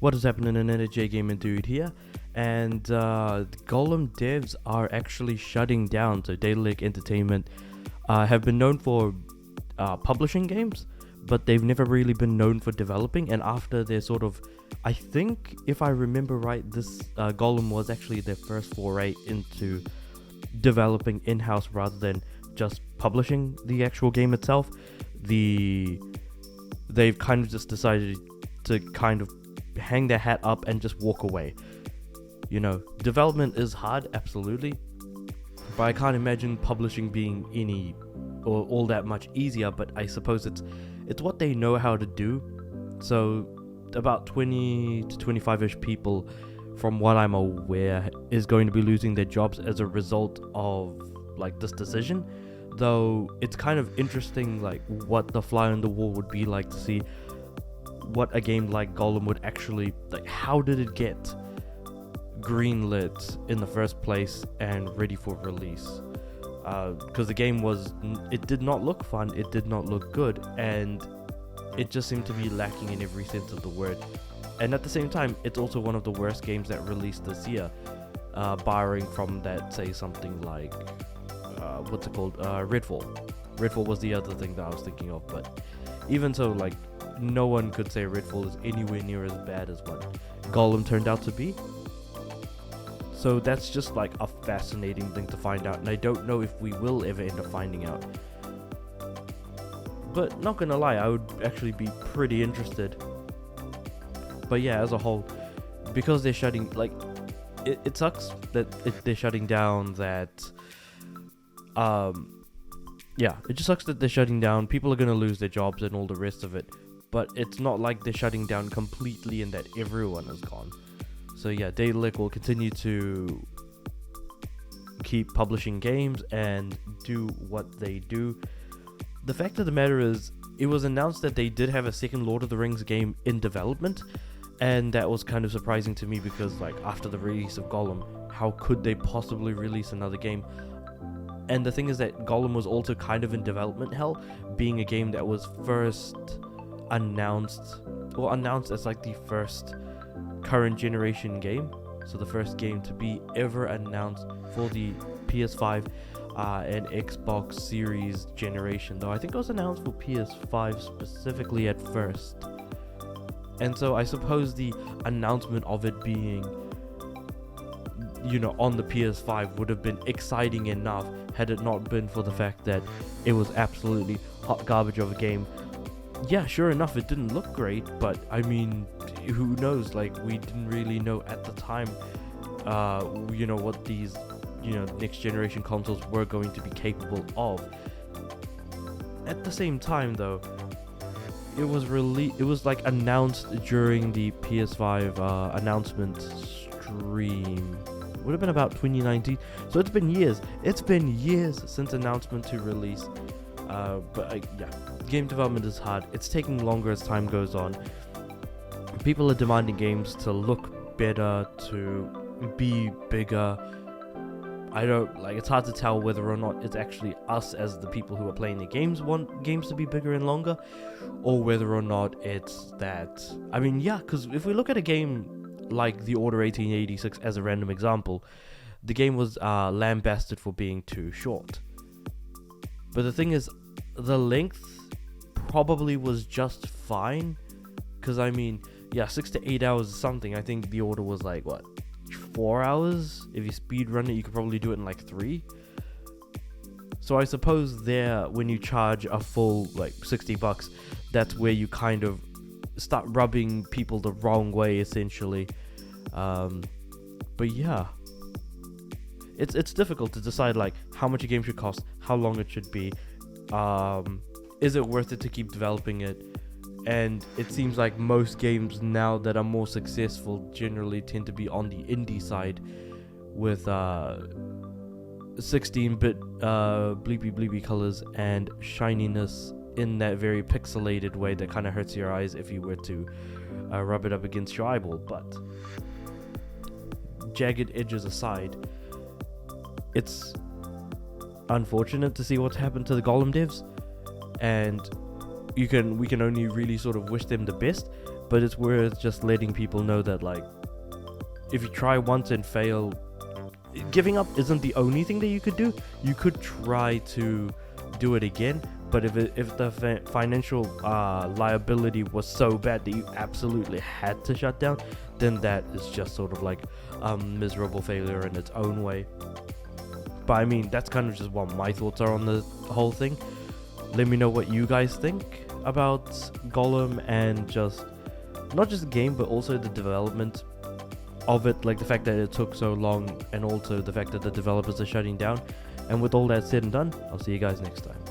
What is happening in NJ Gaming Dude here, and the Gollum devs are actually shutting down. So Daedalic Entertainment have been known for publishing games, but they've never really been known for developing. And after their sort of, I think if I remember right, this Gollum was actually their first foray into developing in-house rather than just publishing the actual game itself. They've kind of just decided to kind of hang their hat up and just walk away. You know, development is hard, absolutely, but I can't imagine publishing being any or all that much easier. But I suppose it's what they know how to do. So about 20 to 25ish people, from what I'm aware, is going to be losing their jobs as a result of like this decision. Though it's kind of interesting, like what the fly on the wall would be like to see what a game like Gollum would actually, like, how did it get greenlit in the first place and ready for release? Because the game it did not look fun, it did not look good, and it just seemed to be lacking in every sense of the word. And at the same time, it's also one of the worst games that released this year, barring from that, say something like what's it called, Redfall was the other thing that I was thinking of. But even so, like, no one could say Redfall is anywhere near as bad as what Gollum turned out to be. So that's just like a fascinating thing to find out, and I don't know if we will ever end up finding out. But not gonna lie, I would actually be pretty interested. But yeah, as a whole, because they're shutting, like, it sucks that they're shutting down. That it just sucks that they're shutting down. People are gonna lose their jobs and all the rest of it. But it's not like they're shutting down completely and that everyone is gone. So yeah, Daedalic will continue to keep publishing games and do what they do. The fact of the matter is, it was announced that they did have a second Lord of the Rings game in development, and that was kind of surprising to me because, like, after the release of Gollum, how could they possibly release another game? And the thing is that Gollum was also kind of in development hell, being a game that was first announced as like the first current generation game. So the first game to be ever announced for the PS5 and Xbox Series generation, though I think it was announced for PS5 specifically at first. And so I suppose the announcement of it being, you know, on the PS5 would have been exciting enough had it not been for the fact that it was absolutely hot garbage of a game. Yeah, sure enough, it didn't look great, but I mean, who knows? Like, we didn't really know at the time, you know, what these, you know, next generation consoles were going to be capable of. At the same time, though, it was like announced during the PS5 announcement stream. Would have been about 2019. So it's been years. It's been years since announcement to release. Yeah, game development is hard. It's taking longer as time goes on. People are demanding games to look better, to be bigger. It's hard to tell whether or not it's actually us as the people who are playing the games want games to be bigger and longer, or whether or not it's that, I mean, yeah, because if we look at a game like The Order 1886 as a random example, the game was lambasted for being too short. But the thing is, the length probably was just fine, because I mean, yeah, 6 to 8 hours is something. I think The Order was like, what, 4 hours? If you speed run it, you could probably do it in like 3. So I suppose there, when you charge a full like $60, that's where you kind of start rubbing people the wrong way, essentially. But yeah, it's difficult to decide like how much a game should cost, how long it should be, is it worth it to keep developing it? And it seems like most games now that are more successful generally tend to be on the indie side, with 16-bit bleepy colors and shininess in that very pixelated way that kind of hurts your eyes if you were to rub it up against your eyeball. But jagged edges aside, it's unfortunate to see what's happened to the Gollum devs, and we can only really sort of wish them the best. but it's worth just letting people know that, like, if you try once and fail, giving up isn't the only thing that you could do. You could try to do it again, but if the financial liability was so bad that you absolutely had to shut down, then that is just sort of like a miserable failure in its own way. But I mean, that's kind of just what my thoughts are on the whole thing. Let me know what you guys think about Gollum, and just not just the game but also the development of it, like the fact that it took so long, and also the fact that the developers are shutting down. And with all that said and done, I'll see you guys next time.